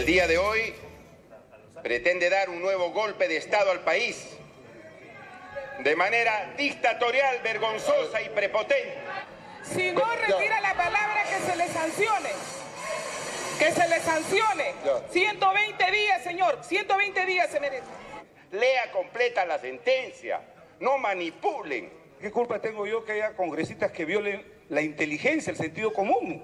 El día de hoy pretende dar un nuevo golpe de Estado al país de manera dictatorial, vergonzosa y prepotente. Si no retira la palabra, que se le sancione. Que se le sancione. 120 días, señor. 120 días se merece. Lea completa la sentencia. No manipulen. ¿Qué culpa tengo yo que haya congresistas que violen la inteligencia, el sentido común?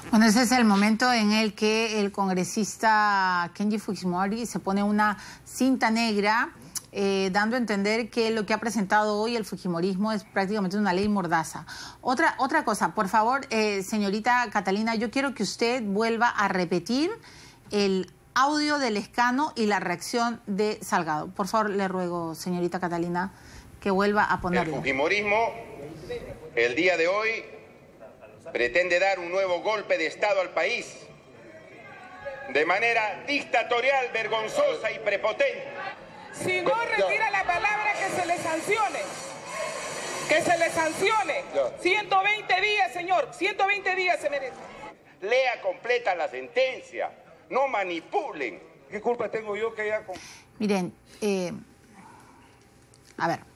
Bueno, ese es el momento en el que el congresista Kenji Fujimori se pone una cinta negra, dando a entender que lo que ha presentado hoy el fujimorismo es prácticamente una ley mordaza. Otra cosa, por favor, señorita Catalina, yo quiero que usted vuelva a repetir el audio del Lescano y la reacción de Salgado. Por favor, le ruego, señorita Catalina, que vuelva a ponerlo. El fujimorismo, el día de hoy, pretende dar un nuevo golpe de Estado al país de manera dictatorial, vergonzosa y prepotente. Si no retira la palabra, que se le sancione. Que se le sancione. 120 días, señor. 120 días se merece. Lea completa la sentencia. No manipulen. ¿Qué culpa tengo yo que haya... Miren, a ver.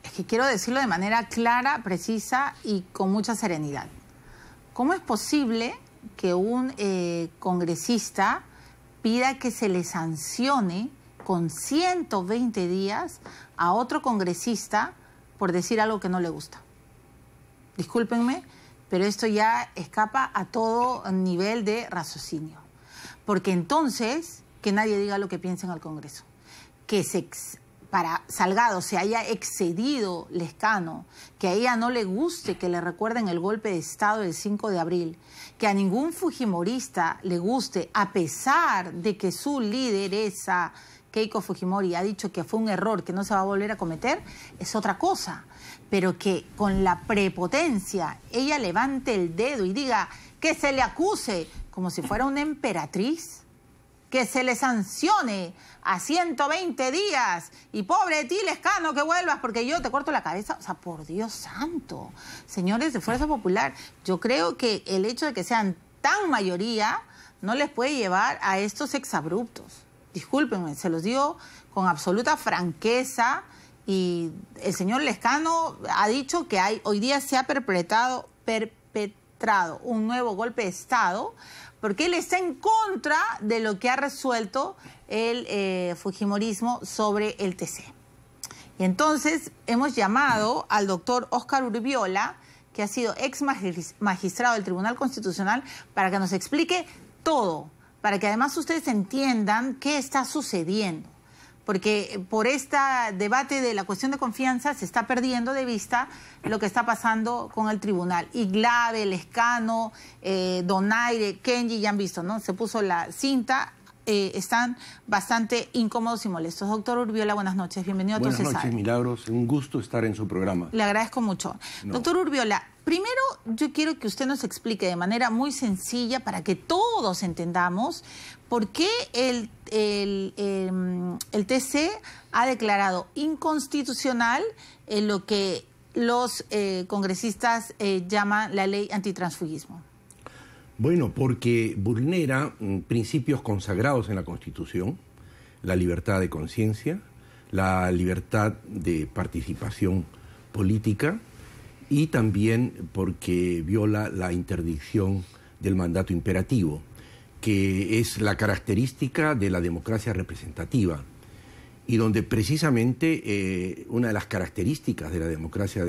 Es que quiero decirlo de manera clara, precisa y con mucha serenidad. ¿Cómo es posible que un congresista pida que se le sancione con 120 días a otro congresista por decir algo que no le gusta? Discúlpenme, pero esto ya escapa a todo nivel de raciocinio. Porque entonces, que nadie diga lo que piensa en el Congreso. Que para Salgado se haya excedido Lescano, que a ella no le guste que le recuerden el golpe de Estado del 5 de abril, que a ningún fujimorista le guste, a pesar de que su lideresa, Keiko Fujimori, ha dicho que fue un error que no se va a volver a cometer, es otra cosa. Pero que con la prepotencia ella levante el dedo y diga que se le acuse como si fuera una emperatriz, que se le sancione a 120 días y pobre de ti, Lescano, que vuelvas porque yo te corto la cabeza. O sea, por Dios santo, señores de Fuerza Popular, yo creo que el hecho de que sean tan mayoría no les puede llevar a estos exabruptos. Discúlpenme, se los digo con absoluta franqueza, y el señor Lescano ha dicho que hoy día se ha perpetrado un nuevo golpe de Estado, porque él está en contra de lo que ha resuelto el fujimorismo sobre el TC. Y entonces hemos llamado al doctor Óscar Urbiola, que ha sido ex magistrado del Tribunal Constitucional, para que nos explique todo, para que además ustedes entiendan qué está sucediendo. Porque por este debate de la cuestión de confianza se está perdiendo de vista lo que está pasando con el tribunal. Iglave, Lescano, Donaire, Kenji, ya han visto, ¿no? Se puso la cinta, están bastante incómodos y molestos. Doctor Urbiola, buenas noches, bienvenido a Tu Se Sabe. Buenas noches, Milagros, un gusto estar en su programa. Le agradezco mucho. Doctor Urbiola, primero yo quiero que usted nos explique de manera muy sencilla, para que todos entendamos, por qué el TC ha declarado inconstitucional lo que los congresistas llaman la ley antitransfugismo. Bueno, porque vulnera principios consagrados en la Constitución, la libertad de conciencia, la libertad de participación política, y también porque viola la interdicción del mandato imperativo, que es la característica de la democracia representativa, y donde precisamente una de las características de la democracia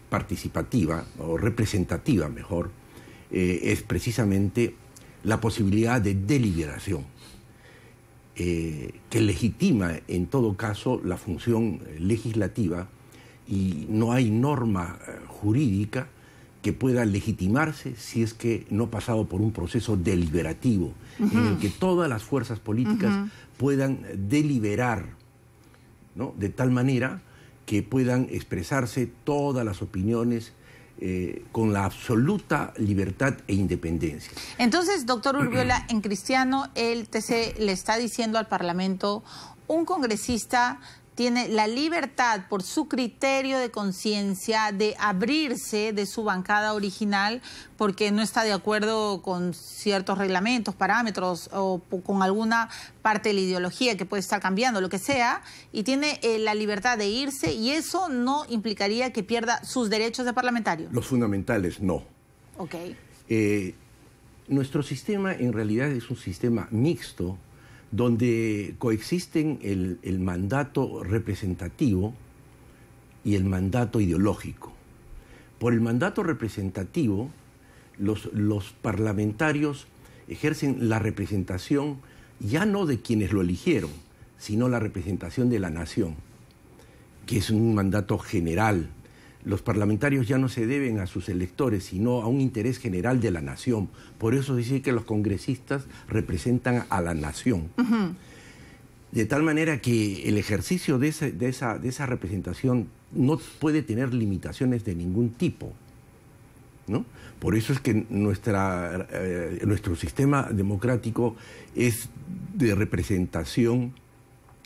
participativa, o representativa mejor, es precisamente la posibilidad de deliberación, que legitima en todo caso la función legislativa, y no hay norma jurídica que pueda legitimarse si es que no ha pasado por un proceso deliberativo, en el que todas las fuerzas políticas puedan deliberar, ¿no?, de tal manera que puedan expresarse todas las opiniones con la absoluta libertad e independencia. Entonces, doctor Urbiola, en cristiano, el TC le está diciendo al Parlamento: un congresista tiene la libertad, por su criterio de conciencia, de abrirse de su bancada original porque no está de acuerdo con ciertos reglamentos, parámetros o con alguna parte de la ideología que puede estar cambiando, lo que sea, y tiene la libertad de irse, y eso no implicaría que pierda sus derechos de parlamentario. Los fundamentales, no. Ok. Nuestro sistema en realidad es un sistema mixto, donde coexisten el mandato representativo y el mandato ideológico. Por el mandato representativo, los parlamentarios ejercen la representación ya no de quienes lo eligieron, sino la representación de la nación, que es un mandato general. Los parlamentarios ya no se deben a sus electores, sino a un interés general de la nación. Por eso dice que los congresistas representan a la nación. De tal manera que el ejercicio de esa representación no puede tener limitaciones de ningún tipo, ¿no? Por eso es que nuestro sistema democrático es de representación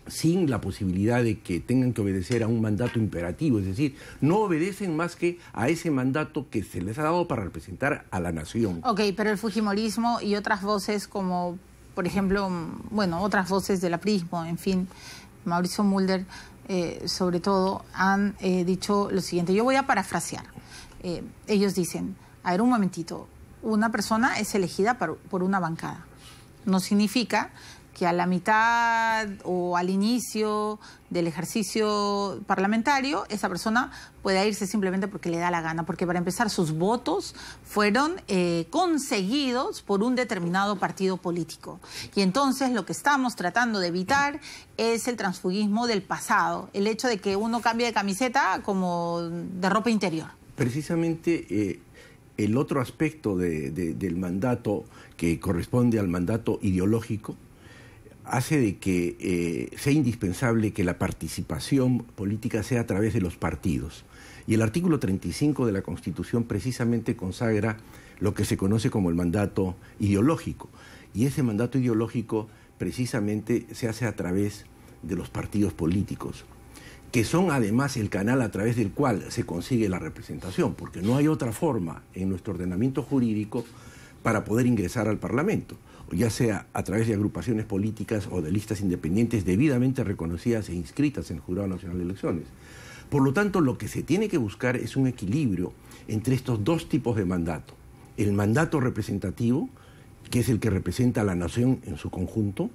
sin la posibilidad de que tengan que obedecer a un mandato imperativo, es decir, no obedecen más que a ese mandato que se les ha dado para representar a la nación. Ok, pero el fujimorismo y otras voces como, por ejemplo, bueno, otras voces del aprismo, en fin, Mauricio Mulder, sobre todo, han dicho lo siguiente. Yo voy a parafrasear. Ellos dicen, a ver, un momentito, una persona es elegida por una bancada. No significa que a la mitad o al inicio del ejercicio parlamentario esa persona pueda irse simplemente porque le da la gana, porque para empezar sus votos fueron conseguidos por un determinado partido político. Y entonces lo que estamos tratando de evitar es el transfugismo del pasado, el hecho de que uno cambie de camiseta como de ropa interior. Precisamente el otro aspecto del mandato que corresponde al mandato ideológico hace de que sea indispensable que la participación política sea a través de los partidos. Y el artículo 35 de la Constitución precisamente consagra lo que se conoce como el mandato ideológico. Y ese mandato ideológico precisamente se hace a través de los partidos políticos, que son además el canal a través del cual se consigue la representación, porque no hay otra forma en nuestro ordenamiento jurídico para poder ingresar al Parlamento, ya sea a través de agrupaciones políticas o de listas independientes debidamente reconocidas e inscritas en el Jurado Nacional de Elecciones. Por lo tanto, lo que se tiene que buscar es un equilibrio entre estos dos tipos de mandato. El mandato representativo, que es el que representa a la nación en su conjunto,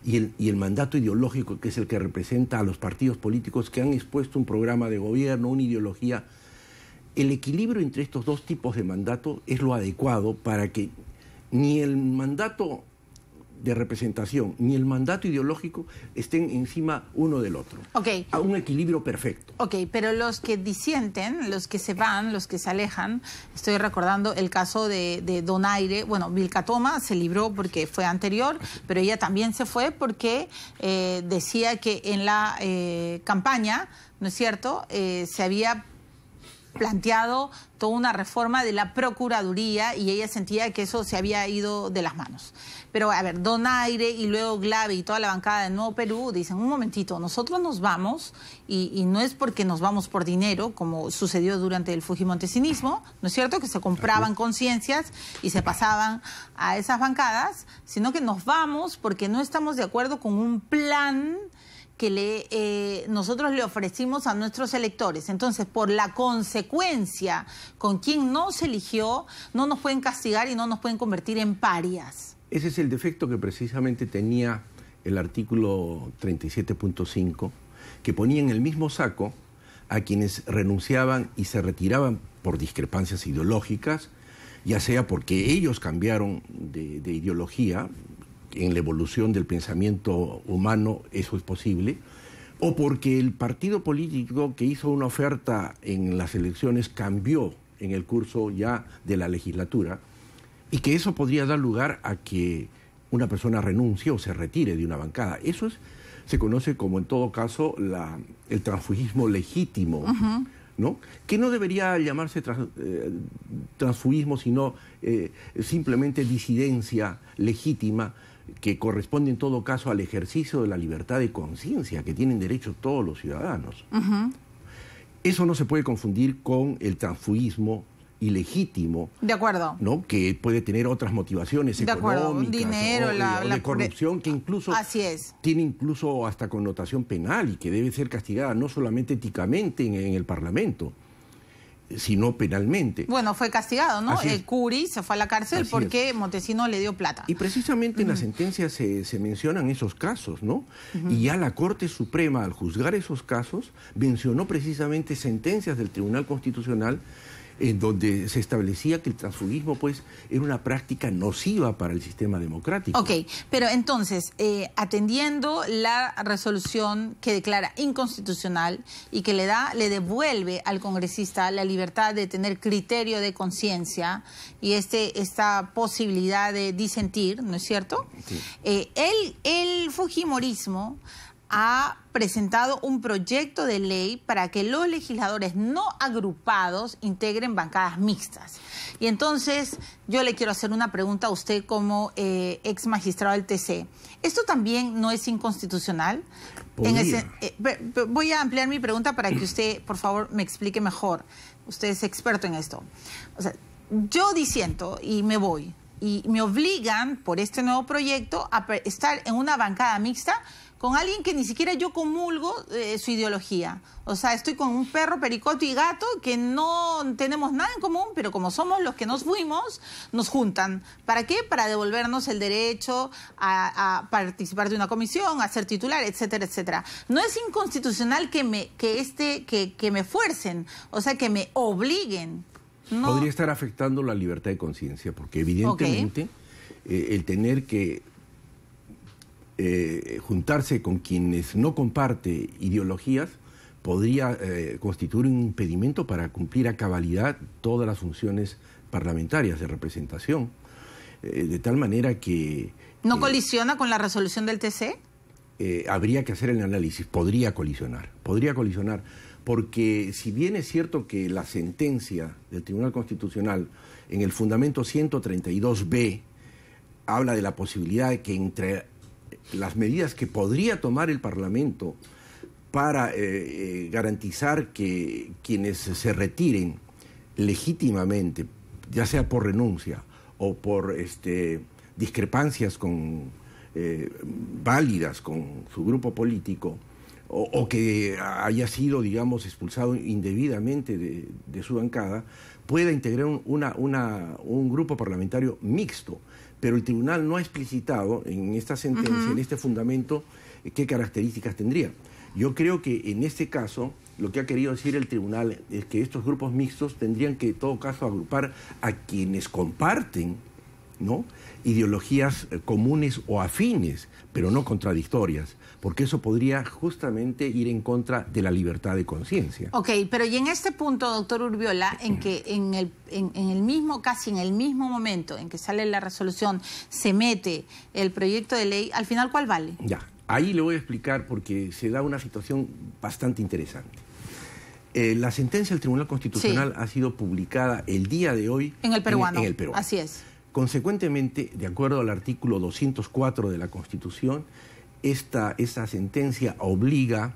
y el mandato ideológico, que es el que representa a los partidos políticos que han expuesto un programa de gobierno, una ideología. El equilibrio entre estos dos tipos de mandato es lo adecuado para que ni el mandato de representación ni el mandato ideológico estén encima uno del otro. Okay. A un equilibrio perfecto. Ok, pero los que disienten, los que se van, los que se alejan, estoy recordando el caso de Donaire. Bueno, Vilca Toma se libró porque fue anterior, pero ella también se fue porque decía que en la campaña, ¿no es cierto?, se había planteado toda una reforma de la Procuraduría y ella sentía que eso se había ido de las manos. Pero, a ver, Donaire y luego Glave y toda la bancada de Nuevo Perú dicen, un momentito, nosotros nos vamos y no es porque nos vamos por dinero, como sucedió durante el fujimontesinismo, ¿no es cierto?, que se compraban conciencias y se pasaban a esas bancadas, sino que nos vamos porque no estamos de acuerdo con un plan que nosotros le ofrecimos a nuestros electores. Entonces, por la consecuencia, con quien no se eligió, no nos pueden castigar y no nos pueden convertir en parias. Ese es el defecto que precisamente tenía el artículo 37.5, que ponía en el mismo saco a quienes renunciaban y se retiraban por discrepancias ideológicas, ya sea porque ellos cambiaron de ideología. En la evolución del pensamiento humano eso es posible, o porque el partido político que hizo una oferta en las elecciones cambió en el curso ya de la legislatura, y que eso podría dar lugar a que una persona renuncie o se retire de una bancada. Eso se conoce como, en todo caso, el transfugismo legítimo, ¿no? Que no debería llamarse transfugismo, sino simplemente disidencia legítima, que corresponde en todo caso al ejercicio de la libertad de conciencia que tienen derecho todos los ciudadanos. Eso no se puede confundir con el transfugismo ilegítimo, de acuerdo, ¿no? Que puede tener otras motivaciones económicas, dinero, o de corrupción, que incluso así es, tiene incluso hasta connotación penal y que debe ser castigada no solamente éticamente en el Parlamento, sino penalmente. Bueno, fue castigado, ¿no? El Curi se fue a la cárcel porque Montesinos le dio plata. Y precisamente en la sentencia se mencionan esos casos, ¿no? Y ya la Corte Suprema, al juzgar esos casos, mencionó precisamente sentencias del Tribunal Constitucional en donde se establecía que el transfugismo, pues, era una práctica nociva para el sistema democrático. Ok, pero entonces, atendiendo la resolución que declara inconstitucional y que le devuelve al congresista la libertad de tener criterio de conciencia y esta posibilidad de disentir, ¿no es cierto? Sí. El fujimorismo ha presentado un proyecto de ley para que los legisladores no agrupados integren bancadas mixtas. Y entonces yo le quiero hacer una pregunta a usted como ex magistrado del TC. ¿Esto también no es inconstitucional? Voy a ampliar mi pregunta para que usted, por favor, me explique mejor. Usted es experto en esto. O sea, yo disiento y me voy. Y me obligan por este nuevo proyecto a estar en una bancada mixta con alguien que ni siquiera yo comulgo su ideología. O sea, estoy con un perro, pericoto y gato que no tenemos nada en común, pero como somos los que nos fuimos, nos juntan. ¿Para qué? Para devolvernos el derecho a participar de una comisión, a ser titular, etcétera, etcétera. No es inconstitucional que me fuercen, o sea, que me obliguen. No. Podría estar afectando la libertad de conciencia, porque evidentemente el tener que juntarse con quienes no comparte ideologías podría constituir un impedimento para cumplir a cabalidad todas las funciones parlamentarias de representación, de tal manera que... ¿No colisiona con la resolución del TC? Habría que hacer el análisis, podría colisionar, porque si bien es cierto que la sentencia del Tribunal Constitucional en el fundamento 132b habla de la posibilidad de que entre las medidas que podría tomar el Parlamento para garantizar que quienes se retiren legítimamente, ya sea por renuncia o por discrepancias válidas con su grupo político, o que haya sido, digamos, expulsado indebidamente de su bancada, pueda integrar un grupo parlamentario mixto. Pero el tribunal no ha explicitado en esta sentencia, en este fundamento, qué características tendría. Yo creo que en este caso, lo que ha querido decir el tribunal es que estos grupos mixtos tendrían que, en todo caso, agrupar a quienes comparten, ¿no?, ideologías comunes o afines, pero no contradictorias, porque eso podría justamente ir en contra de la libertad de conciencia. Ok, pero y en este punto, doctor Urbiola, en que casi en el mismo momento en que sale la resolución, se mete el proyecto de ley, al final, ¿cuál vale? Ya, ahí le voy a explicar porque se da una situación bastante interesante. La sentencia del Tribunal Constitucional ha sido publicada el día de hoy en el peruano. En el peruano. Así es. Consecuentemente, de acuerdo al artículo 204 de la Constitución, esta sentencia obliga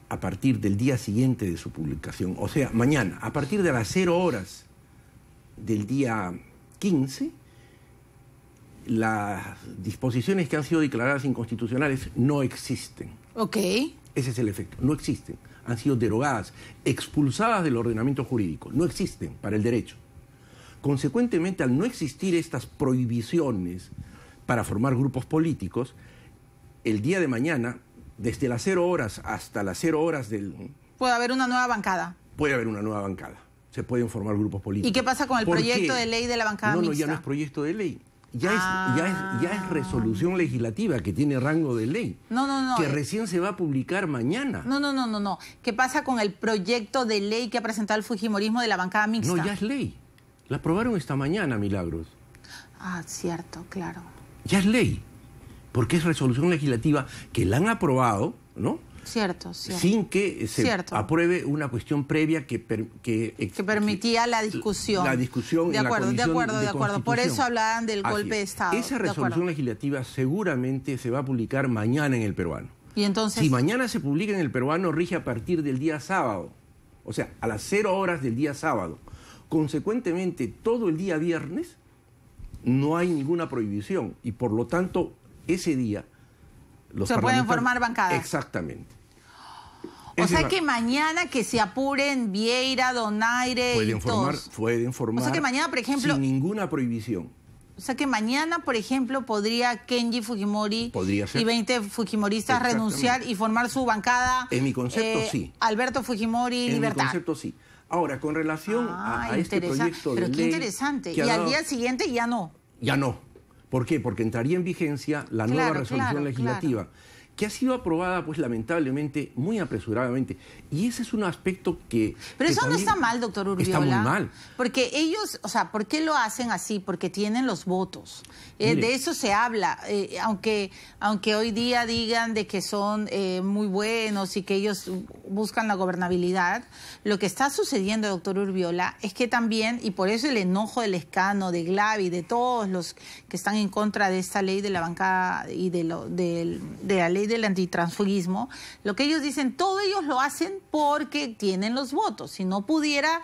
a partir del día siguiente de su publicación, o sea, mañana, a partir de las 0 horas del día 15, las disposiciones que han sido declaradas inconstitucionales no existen. Ok. Ese es el efecto, no existen. Han sido derogadas, expulsadas del ordenamiento jurídico, no existen para el derecho. Consecuentemente, al no existir estas prohibiciones para formar grupos políticos, el día de mañana, desde las 0 horas hasta las 0 horas del... Puede haber una nueva bancada. Puede haber una nueva bancada. Se pueden formar grupos políticos. ¿Y qué pasa con el proyecto de ley de la bancada mixta? No, ya no es proyecto de ley. Ya es resolución legislativa que tiene rango de ley. No. Que recién se va a publicar mañana. No. ¿Qué pasa con el proyecto de ley que ha presentado el fujimorismo de la bancada mixta? No, ya es ley. La aprobaron esta mañana, Milagros. Ah, cierto, claro. Ya es ley, porque es resolución legislativa que la han aprobado, ¿no?, Cierto. sin que se apruebe una cuestión previa que permitía la discusión. La discusión de en acuerdo, la Comisión de acuerdo. Por eso hablaban del golpe de Estado. Esa resolución legislativa seguramente se va a publicar mañana en El Peruano. Y entonces, si mañana se publica en El Peruano, rige a partir del día sábado. O sea, a las 0 horas del día sábado. Consecuentemente, todo el día viernes no hay ninguna prohibición y por lo tanto ese día se pueden formar bancadas. Exactamente. O sea que mañana que se apuren Vieira, Donaire pueden y formar, todos. pueden formar o sea que mañana, por ejemplo, sin ninguna prohibición. O sea que mañana, por ejemplo, podría Kenji Fujimori y 20 fujimoristas renunciar y formar su bancada. En mi concepto, sí. Alberto Fujimori, Libertad. En mi concepto, sí. Ahora, con relación a este proyecto de ley... Pero qué interesante. Y al día siguiente ya no. Ya no. ¿Por qué? Porque entraría en vigencia la nueva resolución legislativa, que ha sido aprobada, pues lamentablemente, muy apresuradamente. Y ese es un aspecto que... Pero eso no está mal, doctor Urbiola. Está muy mal. Porque ellos, o sea, ¿por qué lo hacen así? Porque tienen los votos. De eso se habla. Aunque hoy día digan de que son muy buenos y que ellos buscan la gobernabilidad, lo que está sucediendo, doctor Urbiola, es que también, y por eso el enojo del Lescano, de Glavi, de todos los que están en contra de esta ley de la bancada y de la ley del antitransfugismo, lo que ellos dicen, todos ellos lo hacen porque tienen los votos. Si no tuvieran,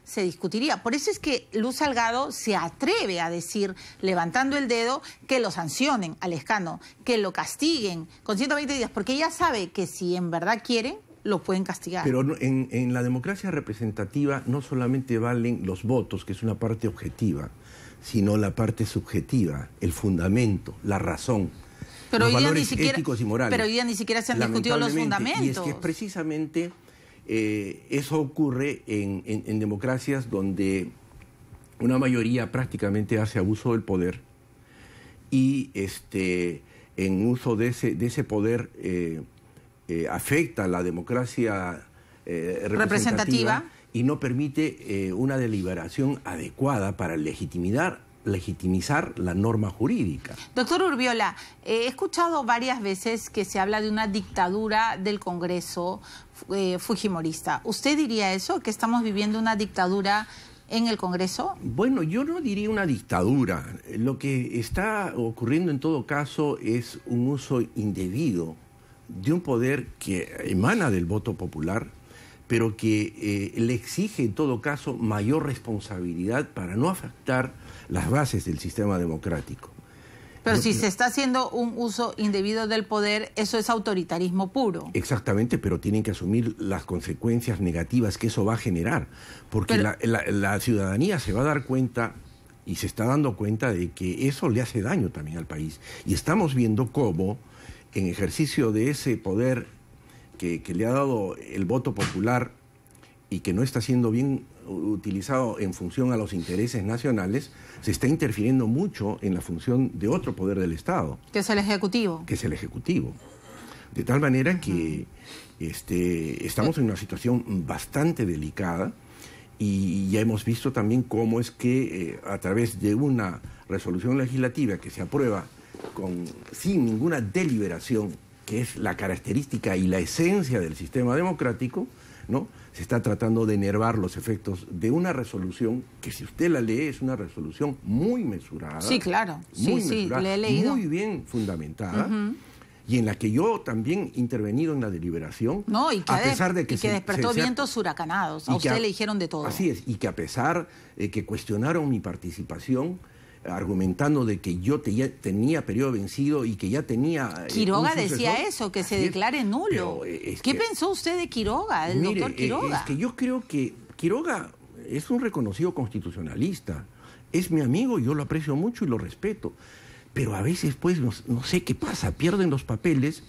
se discutiría. Por eso es que Luz Salgado se atreve a decir, levantando el dedo, que lo sancionen al Lescano, que lo castiguen con 120 días, porque ella sabe que si en verdad quieren, lo pueden castigar. Pero en la democracia representativa no solamente valen los votos, que es una parte objetiva, sino la parte subjetiva, el fundamento, la razón. Pero los valores éticos y morales. Pero hoy día ni siquiera se han discutido los fundamentos. Y es que precisamente eso ocurre en democracias donde una mayoría prácticamente hace abuso del poder y en uso de ese poder afecta la democracia representativa y no permite una deliberación adecuada para legitimizar la norma jurídica. Doctor Urbiola, he escuchado varias veces que se habla de una dictadura del Congreso fujimorista. ¿Usted diría eso, que estamos viviendo una dictadura en el Congreso? Bueno, yo no diría una dictadura. Lo que está ocurriendo en todo caso es un uso indebido de un poder que emana del voto popular, pero que le exige en todo caso mayor responsabilidad para no afectar las bases del sistema democrático. Pero si se está haciendo un uso indebido del poder, eso es autoritarismo puro. Exactamente, pero tienen que asumir las consecuencias negativas que eso va a generar, porque la ciudadanía se va a dar cuenta y se está dando cuenta de que eso le hace daño también al país. Y estamos viendo cómo, en ejercicio de ese poder que le ha dado el voto popular y que no está siendo bien utilizado en función a los intereses nacionales, se está interfiriendo mucho en la función de otro poder del Estado. Que es el Ejecutivo. Que es el Ejecutivo. De tal manera que estamos en una situación bastante delicada y ya hemos visto también cómo es que a través de una resolución legislativa que se aprueba sin ninguna deliberación, que es la característica y la esencia del sistema democrático, ¿no? Se está tratando de enervar los efectos de una resolución que, si usted la lee, es una resolución muy mesurada. Sí, claro. Muy mesurada, le he leído. Muy bien fundamentada. Y en la que yo también he intervenido en la deliberación. No, y que, a pesar de que que despertó vientos huracanados. A usted le dijeron de todo. Así es, y que a pesar de que cuestionaron mi participación, argumentando de que yo tenía periodo vencido y que ya tenía... Quiroga decía eso, que se declare nulo. ¿Qué pensó usted de Quiroga, el doctor Quiroga? Es que yo creo que Quiroga es un reconocido constitucionalista. Es mi amigo, yo lo aprecio mucho y lo respeto. Pero a veces, pues, no sé qué pasa, pierden los papeles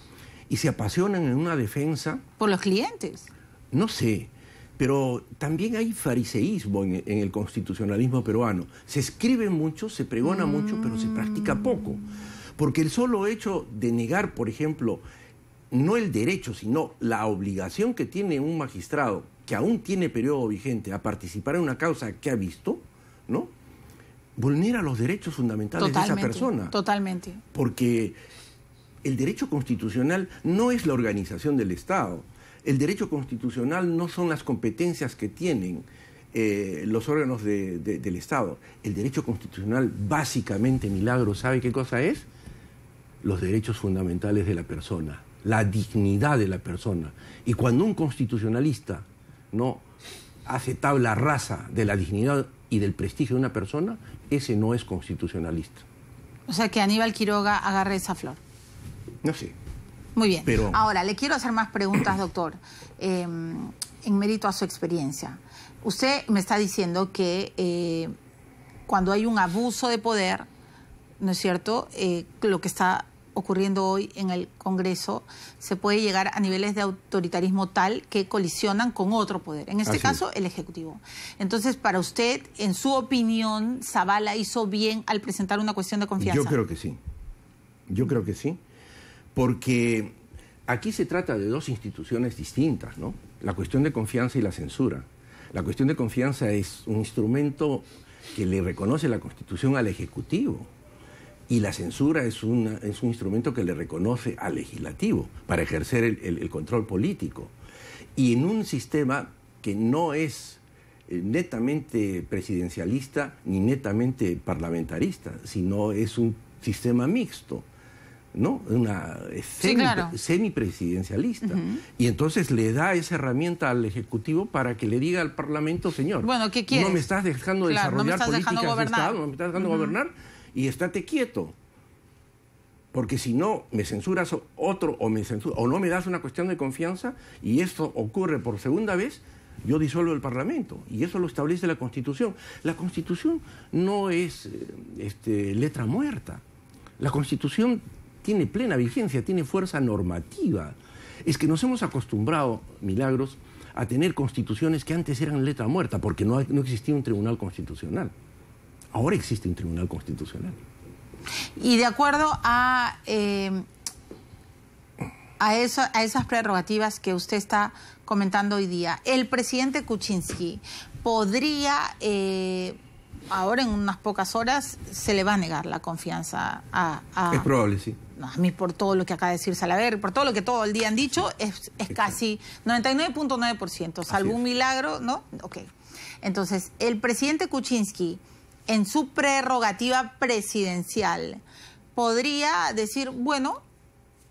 y se apasionan en una defensa... ¿Por los clientes? No sé. Pero también hay fariseísmo en el constitucionalismo peruano. Se escribe mucho, se pregona mucho, pero se practica poco. Porque el solo hecho de negar, por ejemplo, no el derecho, sino la obligación que tiene un magistrado, que aún tiene periodo vigente, a participar en una causa que ha visto, ¿no?, vulnera los derechos fundamentales de esa persona. Totalmente. Porque el derecho constitucional no es la organización del Estado. El derecho constitucional no son las competencias que tienen los órganos del Estado. El derecho constitucional, básicamente, Milagro, ¿sabe qué cosa es? Los derechos fundamentales de la persona, la dignidad de la persona. Y cuando un constitucionalista no hace tabla rasa de la dignidad y del prestigio de una persona, ese no es constitucionalista. O sea, que Aníbal Quiroga agarre esa flor. No sé. Muy bien. Pero... Ahora, le quiero hacer más preguntas, doctor, en mérito a su experiencia. Usted me está diciendo que cuando hay un abuso de poder, ¿no es cierto?, lo que está ocurriendo hoy en el Congreso, se puede llegar a niveles de autoritarismo tal que colisionan con otro poder, en este caso el Ejecutivo. Entonces, para usted, en su opinión, ¿Zabala hizo bien al presentar una cuestión de confianza? Yo creo que sí. Yo creo que sí. Porque aquí se trata de dos instituciones distintas, ¿no? La cuestión de confianza y la censura. La cuestión de confianza es un instrumento que le reconoce la Constitución al Ejecutivo. Y la censura es un instrumento que le reconoce al legislativo para ejercer el control político. Y en un sistema que no es netamente presidencialista ni netamente parlamentarista, sino es un sistema mixto, ¿no? Semipresidencialista. Y entonces le da esa herramienta al Ejecutivo para que le diga al Parlamento, señor, bueno, ¿qué quieres? No me estás dejando desarrollar políticas de Estado, no me estás dejando gobernar, y estate quieto. Porque si no, me censuras otro o no me das una cuestión de confianza, y esto ocurre por segunda vez, yo disuelvo el Parlamento. Y eso lo establece la Constitución. La Constitución no es letra muerta. La Constitución tiene plena vigencia, tiene fuerza normativa. Es que nos hemos acostumbrado, Milagros, a tener constituciones que antes eran letra muerta, porque no existía un tribunal constitucional. Ahora existe un tribunal constitucional. Y de acuerdo a esas prerrogativas que usted está comentando hoy día, el presidente Kuczynski podría, ahora en unas pocas horas, se le va a negar la confianza a... Es probable, sí. No, a mí, por todo lo que acaba de decir Salaverry, por todo lo que todo el día han dicho, es casi 99.9%, salvo un milagro, ¿no? Ok. Entonces, el presidente Kuczynski, en su prerrogativa presidencial, podría decir, bueno,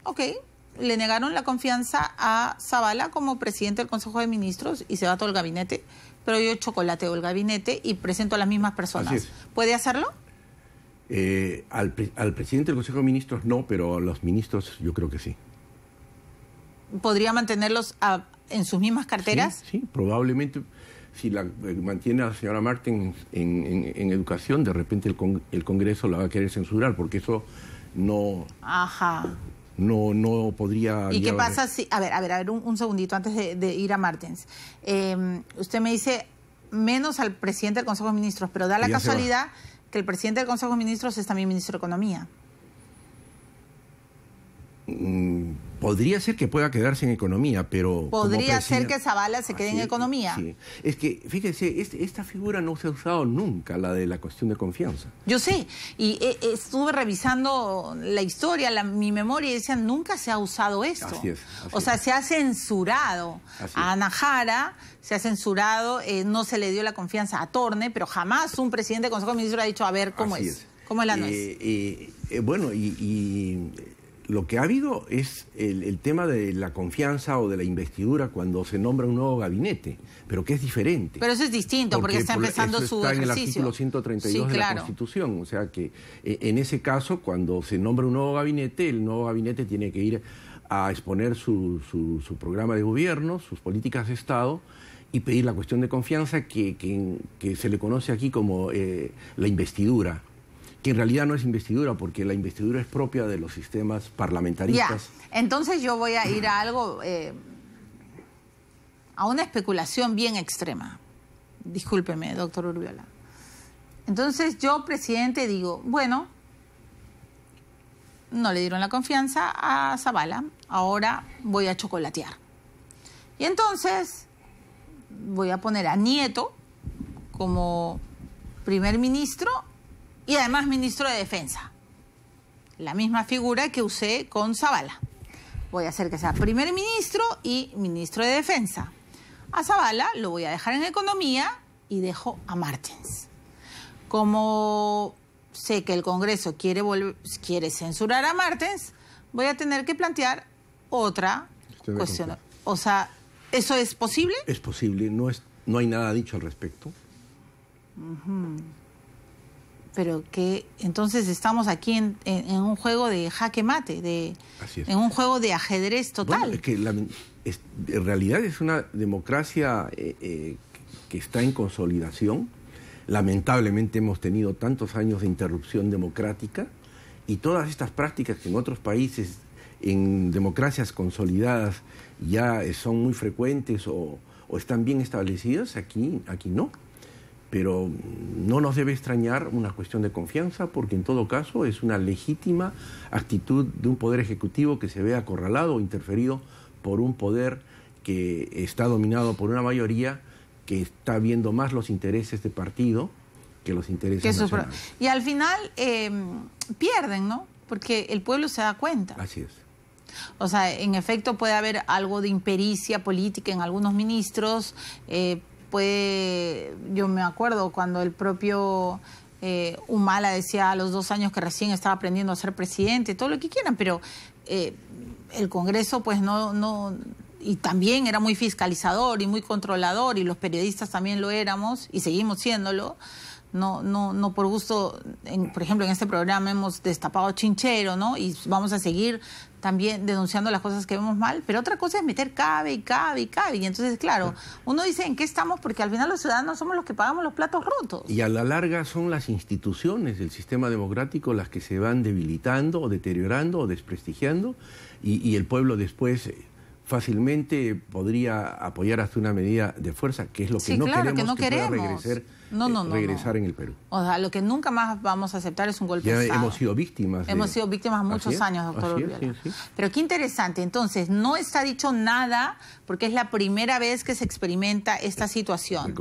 ok, le negaron la confianza a Zabala como presidente del Consejo de Ministros y se va todo el gabinete, pero yo chocolateo el gabinete y presento a las mismas personas. Así es. ¿Puede hacerlo? Al presidente del Consejo de Ministros no, pero a los ministros yo creo que sí. ¿Podría mantenerlos en sus mismas carteras? Sí, probablemente. Si mantiene a la señora Martens en educación, de repente el Congreso la va a querer censurar, porque eso no... Ajá. No podría... ¿Y qué pasa si... A ver, un segundito antes de ir a Martens. Usted me dice menos al presidente del Consejo de Ministros, pero da la casualidad que el presidente del Consejo de Ministros es también ministro de Economía. Podría ser que pueda quedarse en economía, pero... Podría ser que Zabala se quede en economía. Sí. Es que, fíjese, esta figura no se ha usado nunca, la de la cuestión de confianza. Yo sé, y estuve revisando la historia, mi memoria, y decían, nunca se ha usado esto. Así es. O sea, se ha censurado a Ana Jara, se ha censurado, no se le dio la confianza a Torne, pero jamás un presidente del Consejo de Ministros ha dicho, a ver, ¿cómo es? ¿Cómo es la nuez? Bueno, lo que ha habido es el tema de la confianza o de la investidura cuando se nombra un nuevo gabinete, pero que es diferente. Pero eso es distinto, porque está empezando su ejercicio. Está en el artículo 132 de la Constitución. O sea que en ese caso, cuando se nombra un nuevo gabinete, el nuevo gabinete tiene que ir a exponer su programa de gobierno, sus políticas de Estado, y pedir la cuestión de confianza que se le conoce aquí como la investidura. Que en realidad no es investidura, porque la investidura es propia de los sistemas parlamentaristas. Ya, entonces yo voy a ir a algo, a una especulación bien extrema. Discúlpeme, doctor Urbiola. Entonces yo, presidente, digo, bueno, no le dieron la confianza a Zabala, ahora voy a chocolatear. Y entonces voy a poner a Nieto como primer ministro y además ministro de Defensa. la misma figura que usé con Zavala. Voy a hacer que sea primer ministro y ministro de Defensa. A Zavala lo voy a dejar en Economía y dejo a Martens. Como sé que el Congreso quiere censurar a Martens, voy a tener que plantear otra cuestión. O sea, ¿eso es posible? Es posible, no hay nada dicho al respecto. Pero que entonces estamos aquí en un juego de jaque mate, Así es. en un juego de ajedrez total. Bueno, es que en realidad es una democracia que está en consolidación. Lamentablemente hemos tenido tantos años de interrupción democrática y todas estas prácticas que en otros países, en democracias consolidadas, ya son muy frecuentes o están bien establecidas, aquí no. Pero no nos debe extrañar una cuestión de confianza, porque en todo caso es una legítima actitud de un poder ejecutivo que se ve acorralado o interferido por un poder que está dominado por una mayoría que está viendo más los intereses de partido que los intereses nacionales. Y al final pierden, ¿no? Porque el pueblo se da cuenta. Así es. O sea, en efecto puede haber algo de impericia política en algunos ministros. Yo me acuerdo cuando el propio Humala decía a los 2 años que recién estaba aprendiendo a ser presidente, todo lo que quieran, pero el Congreso pues no y también era muy fiscalizador y muy controlador, y los periodistas también lo éramos y seguimos siéndolo. No por gusto, por ejemplo, en este programa hemos destapado Chinchero, ¿no? Y vamos a seguir también denunciando las cosas que vemos mal, pero otra cosa es meter cabe. Y entonces, claro, uno dice en qué estamos, porque al final los ciudadanos somos los que pagamos los platos rotos. Y a la larga son las instituciones del sistema democrático las que se van debilitando o deteriorando o desprestigiando, y el pueblo después fácilmente podría apoyar hasta una medida de fuerza, que es lo que sí, no claro, queremos, que pueda regresar en el Perú. O sea, lo que nunca más vamos a aceptar es un golpe ya de Estado. hemos sido víctimas. Hemos sido víctimas muchos años, doctor Urbiola. Sí. Pero qué interesante. Entonces, no está dicho nada, porque es la primera vez que se experimenta esta situación.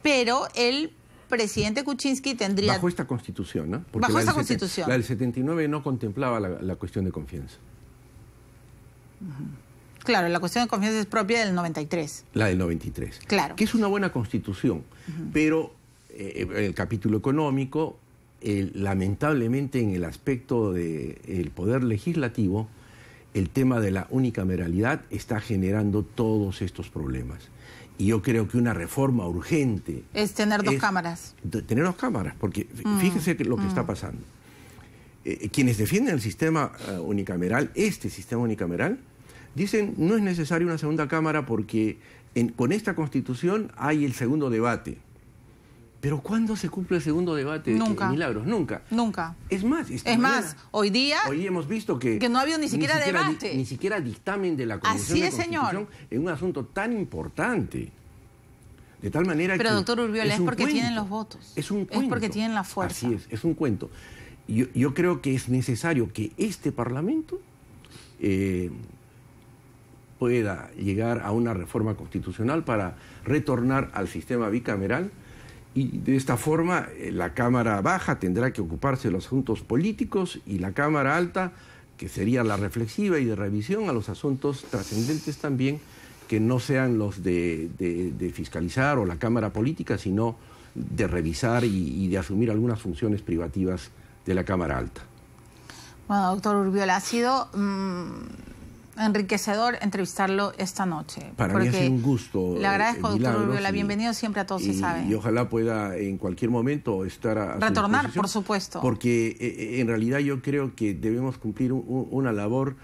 Pero el presidente Kuczynski tendría... Bajo esta Constitución, ¿no? Porque bajo esta Constitución. La del 79 no contemplaba la cuestión de confianza. Claro, la cuestión de confianza es propia del 93. La del 93. Claro. Que es una buena Constitución, pero el capítulo económico, lamentablemente en el aspecto del poder legislativo, el tema de la unicameralidad está generando todos estos problemas. Y yo creo que una reforma urgente... Es tener dos cámaras. Tener 2 cámaras, porque fíjese lo que está pasando. Quienes defienden el sistema unicameral, este sistema unicameral, dicen no es necesaria una segunda cámara porque con esta Constitución hay el segundo debate. Pero ¿cuándo se cumple el segundo debate? Nunca. Milagros, nunca. Nunca. Es más, hoy hemos visto que no ha habido ni siquiera debate. Ni siquiera dictamen de la Comisión de Constitución, señor, en un asunto tan importante. De tal manera Pero, que... doctor Urbiola, es porque cuento. tienen los votos. Es un cuento. Es porque tienen la fuerza. Así es un cuento. Yo creo que es necesario que este Parlamento pueda llegar a una reforma constitucional para retornar al sistema bicameral, y de esta forma la Cámara Baja tendrá que ocuparse de los asuntos políticos y la Cámara Alta, que sería la reflexiva y de revisión a los asuntos trascendentes también, que no sean los de fiscalizar o la Cámara Política, sino de revisar y de asumir algunas funciones privativas de la Cámara Alta. Bueno, doctor Urbiola, ha sido enriquecedor entrevistarlo esta noche. Para mí ha sido un gusto. Le agradezco, doctor Urbiola. Bienvenido siempre a Todos Se Sabe. Y ojalá pueda en cualquier momento estar a retornar, su disposición, por supuesto. Porque en realidad yo creo que debemos cumplir una labor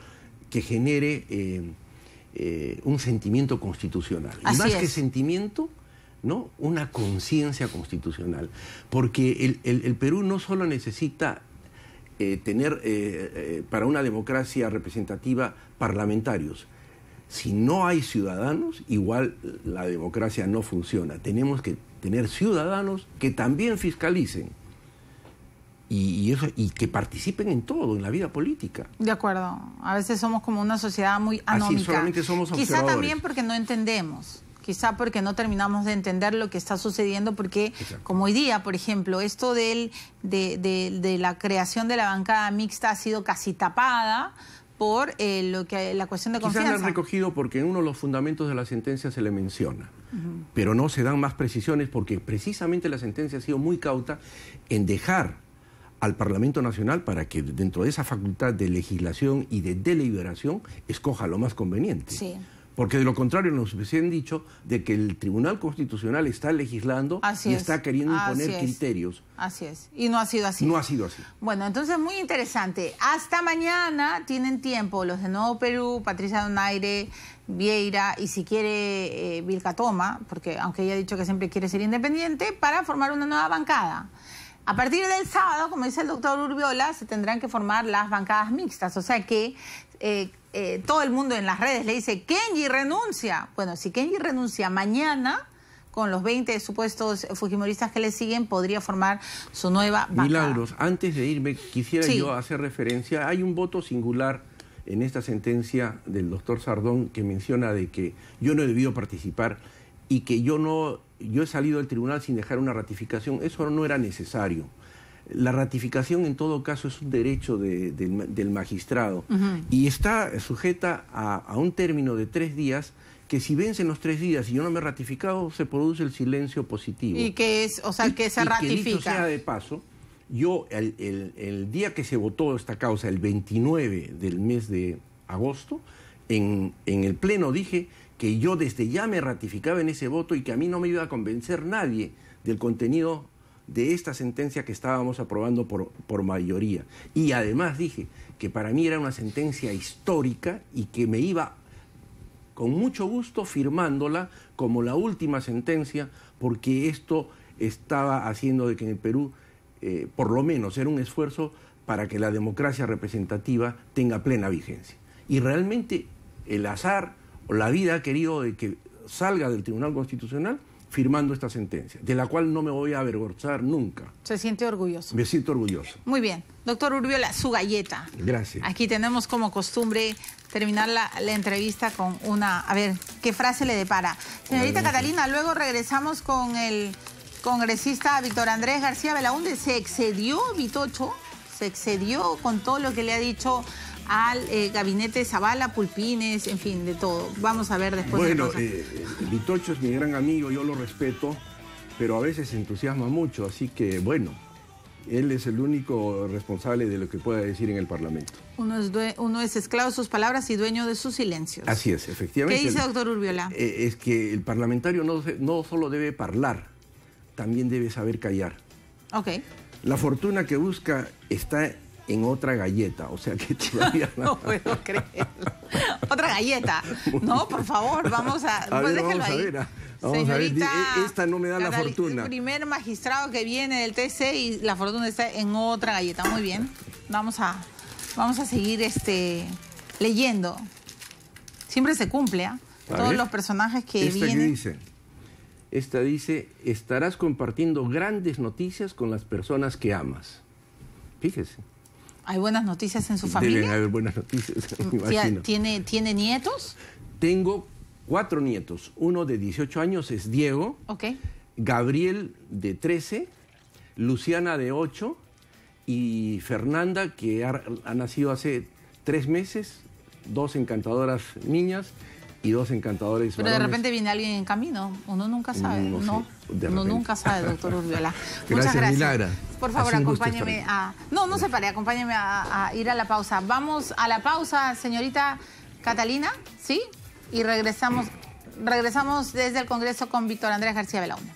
que genere un sentimiento constitucional. Así y más es. que sentimiento, ¿no? Una conciencia constitucional. Porque el Perú no solo necesita tener para una democracia representativa parlamentarios. Si no hay ciudadanos, igual la democracia no funciona. Tenemos que tener ciudadanos que también fiscalicen y que participen en todo, en la vida política. De acuerdo. A veces somos como una sociedad muy anómica. Así, solamente somos observadores. Quizá también porque no entendemos. quizá porque no terminamos de entender lo que está sucediendo, porque Exacto. como hoy día, por ejemplo, esto de la creación de la bancada mixta ha sido casi tapada por la cuestión de confianza. Quizás la han recogido porque en uno de los fundamentos de la sentencia se le menciona, pero no se dan más precisiones porque precisamente la sentencia ha sido muy cauta en dejar al Parlamento Nacional para que dentro de esa facultad de legislación y de deliberación escoja lo más conveniente. Sí. Porque de lo contrario nos hubiesen dicho de que el Tribunal Constitucional está legislando y está queriendo imponer criterios. Así es. Y no ha sido así. No ha sido así. Bueno, entonces muy interesante. Hasta mañana tienen tiempo los de Nuevo Perú, Patricia Donaire, Vieira y si quiere Vilca Toma, porque aunque ella ha dicho que siempre quiere ser independiente, para formar una nueva bancada. A partir del sábado, como dice el doctor Urbiola, se tendrán que formar las bancadas mixtas. O sea que todo el mundo en las redes le dice, Kenji renuncia. Bueno, si Kenji renuncia mañana, con los 20 supuestos fujimoristas que le siguen, podría formar su nueva bancada. Milagros, antes de irme, quisiera yo hacer referencia. Hay un voto singular en esta sentencia del doctor Sardón que menciona de que yo no he debido participar y que yo he salido del tribunal sin dejar una ratificación. Eso no era necesario. La ratificación en todo caso es un derecho del magistrado y está sujeta a un término de 3 días que si vencen los 3 días y yo no me he ratificado, se produce el silencio positivo. Y que es, o sea, que se ratifica. Que dicho sea de paso, yo el día que se votó esta causa, el 29 del mes de agosto, en el Pleno dije que yo desde ya me ratificaba en ese voto y que a mí no me iba a convencer nadie del contenido de esta sentencia que estábamos aprobando por mayoría. Y además dije que para mí era una sentencia histórica y que me iba con mucho gusto firmándola como la última sentencia, porque esto estaba haciendo de que en el Perú, por lo menos, era un esfuerzo para que la democracia representativa tenga plena vigencia. Y realmente el azar o la vida ha querido de que salga del Tribunal Constitucional firmando esta sentencia, de la cual no me voy a avergonzar nunca. ¿Se siente orgulloso? Me siento orgulloso. Muy bien. Doctor Urbiola, su galleta. Gracias. Aquí tenemos como costumbre terminar la entrevista con una... A ver, ¿qué frase le depara? Señorita Catalina, luego regresamos con el congresista Víctor Andrés García Belaúnde. ¿Se excedió, Vitocho? ¿Se excedió con todo lo que le ha dicho al gabinete Zavala, Pulpines, en fin, de todo? Vamos a ver después. Bueno, Vitocho es mi gran amigo, yo lo respeto, pero a veces se entusiasma mucho, así que bueno, él es el único responsable de lo que pueda decir en el Parlamento. Uno es esclavo de sus palabras y dueño de sus silencios. Así es, efectivamente. ¿Qué dice, doctor Urbiola? Es que el parlamentario no solo debe hablar, también debe saber callar. Ok. La fortuna que busca está en otra galleta, o sea que todavía... No puedo creerlo. Otra galleta. No, por favor, vamos a... Pues ver, vamos a ver. Vamos a ver, esta no me da la fortuna. El primer magistrado que viene del TC y la fortuna está en otra galleta. Muy bien. Vamos a seguir leyendo. Siempre se cumple, ¿ah? Todos los personajes que vienen. ¿Qué dice? Esta dice, estarás compartiendo grandes noticias con las personas que amas. Fíjese. ¿Hay buenas noticias en su familia? Deben haber buenas noticias, me imagino. ¿Tiene nietos? Tengo 4 nietos. Uno de 18 años es Diego. Ok. Gabriel de 13. Luciana de 8. Y Fernanda, que ha nacido hace 3 meses. 2 encantadoras niñas y 2 encantadores Pero varones. de repente viene alguien en camino. Uno nunca sabe. No sé, Uno nunca sabe, doctor Urbiola. Muchas Gracias, gracias. Milagra. Por favor, Ha sido un gusto acompáñeme estar a... No se pare, acompáñeme a ir a la pausa. Vamos a la pausa, señorita Catalina, ¿sí? Y regresamos desde el Congreso con Víctor Andrés García Belaúnde.